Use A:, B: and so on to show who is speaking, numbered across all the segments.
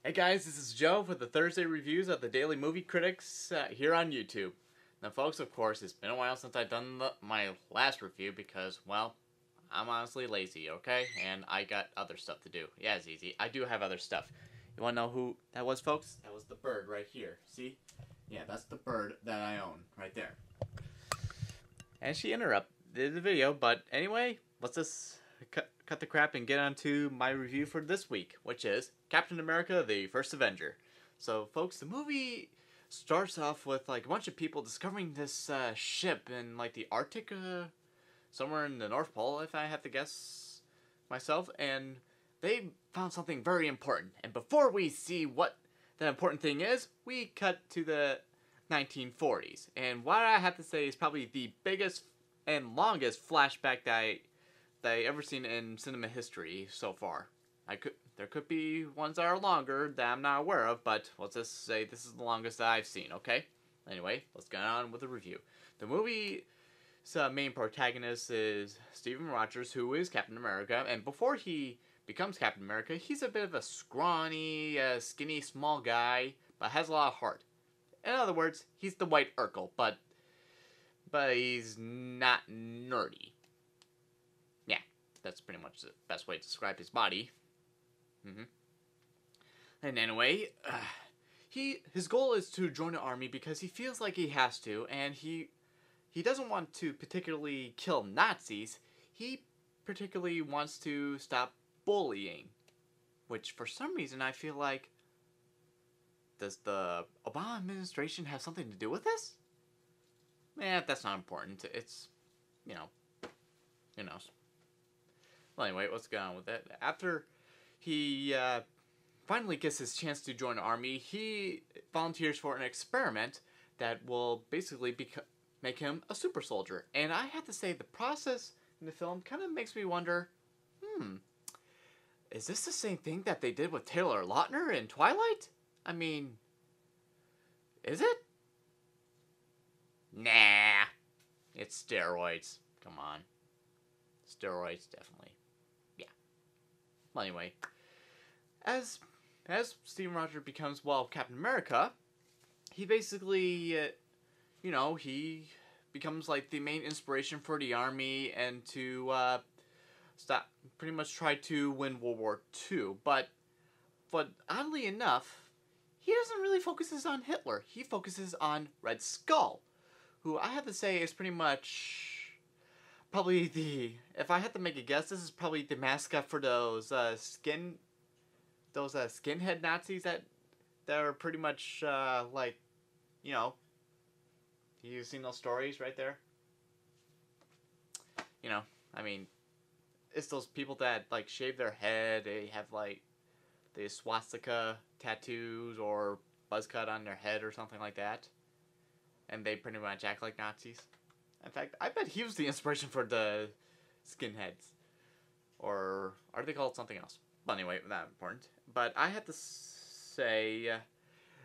A: Hey guys, this is Joe for the Thursday reviews of the Daily Movie Critics here on YouTube. Now folks, of course, it's been a while since I've done my last review because, well, I'm honestly lazy, okay? And I got other stuff to do. Yeah, it's easy. I do have other stuff. You want to know who that was, folks? That was the bird right here. See? Yeah, that's the bird that I own right there. And she interrupted the video, but anyway, let's just cut the crap and get on to my review for this week, which is Captain America: The First Avenger. So, folks, the movie starts off with like a bunch of people discovering this ship in like the Arctic, somewhere in the North Pole, if I have to guess myself, and they found something very important. And before we see what that important thing is, we cut to the 1940s. And what I have to say is probably the biggest and longest flashback that I ever seen in cinema history so far. There could be ones that are longer that I'm not aware of, but let's just say this is the longest that I've seen, okay? Anyway, let's get on with the review. The movie's main protagonist is Stephen Rogers, who is Captain America, and before he becomes Captain America, he's a bit of a scrawny, skinny, small guy, but has a lot of heart. In other words, he's the white Urkel, but he's not nerdy. Yeah, that's pretty much the best way to describe his body. And anyway, his goal is to join the army because he feels like he has to, and he doesn't want to particularly kill Nazis. He particularly wants to stop bullying, which for some reason I feel like, does the Obama administration have something to do with this? That's not important. It's, who knows. Well, anyway, let's get on with it. After he finally gets his chance to join the army, he volunteers for an experiment that will basically make him a super soldier. And I have to say, the process in the film kind of makes me wonder, is this the same thing that they did with Taylor Lautner in Twilight? I mean, is it? Nah. It's steroids. Come on. Steroids, definitely. Yeah. Well, anyway, as Steve Rogers becomes, Captain America, he basically, he becomes like the main inspiration for the army and to pretty much try to win World War II. But oddly enough, he doesn't really focus on Hitler. He focuses on Red Skull, who I have to say is pretty much probably if I had to make a guess, this is probably the mascot for those skinhead Nazis that are pretty much you've seen those stories right there. I mean, it's those people that like shave their head. They have like the swastika tattoos or buzz cut on their head or something like that, and they pretty much act like Nazis. In fact, I bet he was the inspiration for the skinheads, or are they called something else? But anyway, not important. But I have to say,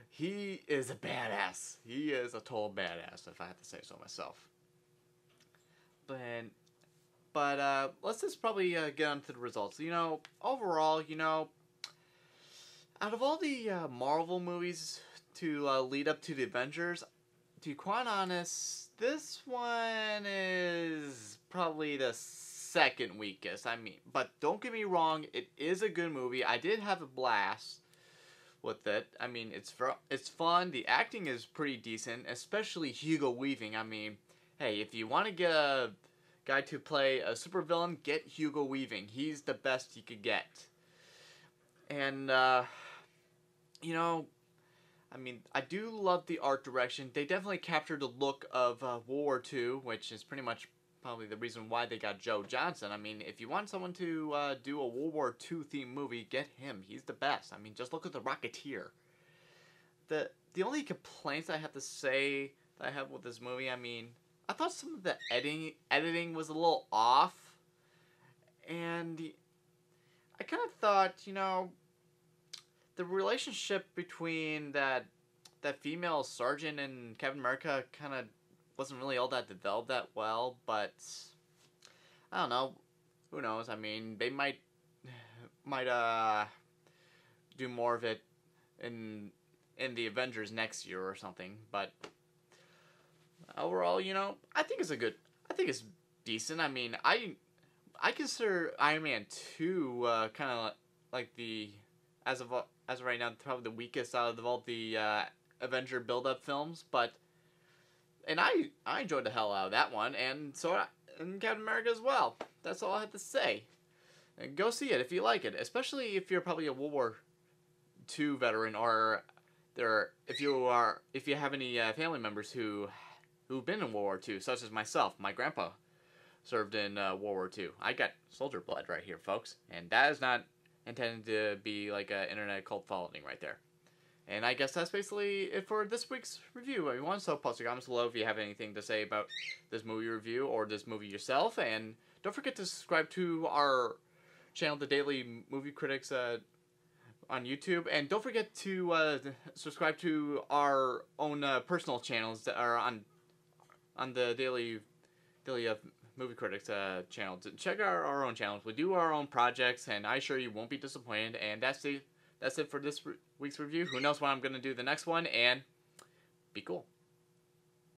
A: he is a badass. He is a total badass, if I have to say so myself. But let's just probably get on to the results. Overall, out of all the Marvel movies to lead up to the Avengers, to be quite honest, this one is probably the second weakest. But don't get me wrong, it is a good movie. I did have a blast with it. It's fun. The acting is pretty decent, especially Hugo Weaving. Hey, if you want to get a guy to play a supervillain, get Hugo Weaving. He's the best you could get. And I do love the art direction. They definitely captured the look of World War II, which is pretty much probably the reason why they got Joe Johnston. If you want someone to do a World War II themed movie, get him. He's the best. Just look at The Rocketeer. The only complaints I have to say that I have with this movie, I thought some of the editing was a little off. And I kind of thought, the relationship between that female sergeant and Captain America kind of wasn't really all that developed that well, but I don't know. Who knows? They might do more of it in the Avengers next year or something. But overall, you know, I think it's decent. I mean, I consider Iron Man 2 kind of like the as of right now probably the weakest out of all the Avenger build-up films, but and I enjoyed the hell out of that one, and and Captain America as well. That's all I have to say. And go see it if you like it, especially if you're probably a World War II veteran, or if you have any family members who've been in World War II, such as myself. My grandpa served in World War II. I got soldier blood right here, folks, and that is not intended to be like an internet cult following right there. And I guess that's basically it for this week's review, everyone. So post your comments below if you have anything to say about this movie review or this movie yourself. And don't forget to subscribe to our channel, The Daily Movie Critics, on YouTube. And don't forget to subscribe to our own personal channels that are on the Daily Movie Critics channel. To check out our own channels. We do our own projects, and I assure you won't be disappointed. And that's it for this week's review. Who knows when I'm going to do the next one, and be cool.